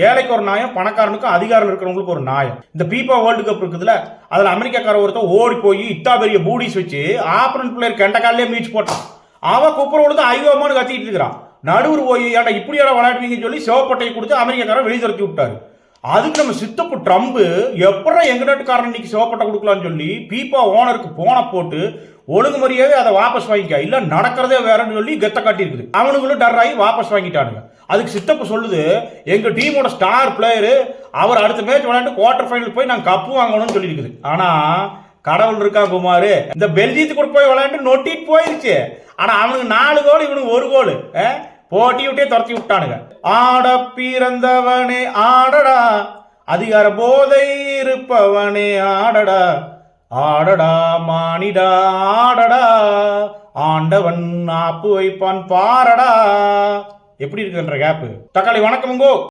ஏழைக்கு ஒரு நியாயம், பணக்காரனுக்கும் அதிகாரம் இருக்கிறவங்களுக்கு ஒரு நியாயம். இந்த பீப்பா வேர்ல்டு கப் இருக்குதுல, அதுல அமெரிக்காக்கார ஒருத்தன் ஓடி போய் இத்தா பெரிய பூடிஸ் வச்சு ஆப்பரன் பிளேயர் கெண்ட காலிலே மீச்சு போட்டான். அவன் குப்புற விழுந்து ஐயோமானு கத்திட்டு இருக்கிறான். நடுவர் போய் ஏன்டா இப்படியாட விளையாடுவீங்கன்னு சொல்லி சிவப்பட்டையை கொடுத்து அமெரிக்காக்காரன் வெளியே துரத்தி விட்டாரு. அதுக்கு நம்ம சித்தப்பு ட்ரம்ப் எப்படா எங்க நாட்டுக்காரன் இன்னைக்கு சிவப்பட்டை கொடுக்கலான்னு சொல்லி பீப்பா ஓனருக்கு போன போட்டு ஒழுங்குமுறையாவே அதை வாபஸ் வாங்கிக்க, இல்ல நடக்கிறதே வேறன்னு சொல்லி கெத்த காட்டியிருக்குது. அவனுங்களும் டர் ஆகி வாபஸ் வாங்கிட்டானுங்க. அதுக்கு சித்தப்பு சொல்லுது, எங்க டீமோட ஸ்டார் பிளேயரு அவர் அடுத்த மேட்ச் விளையாண்டு குவார்டர் ஃபைனல் போய் நாங்க கப்பு வாங்கணும்னு சொல்லி இருக்குது. ஆனா கடவுள் இருக்கா குமாரு, இந்த பெல்ஜியத்துக்கு கூட போய் விளையாண்டு நொட்டிட்டு போயிருச்சு. ஆனா அவனுக்கு 4 கோல், இவனுக்கு 1 கோல் போட்டி விட்டே துரத்தி விட்டானுங்க. ஆட பிறந்தவனே ஆடடா, அதிகார போதை இருப்பவனே ஆடடா, ஆடடா மானிடா ஆடடா, ஆண்டவன் ஆப்பு வைப்பான் பாரடா. எப்படி இருக்குன்ற கேப்பு. தக்காளி வணக்கமுங்கோ.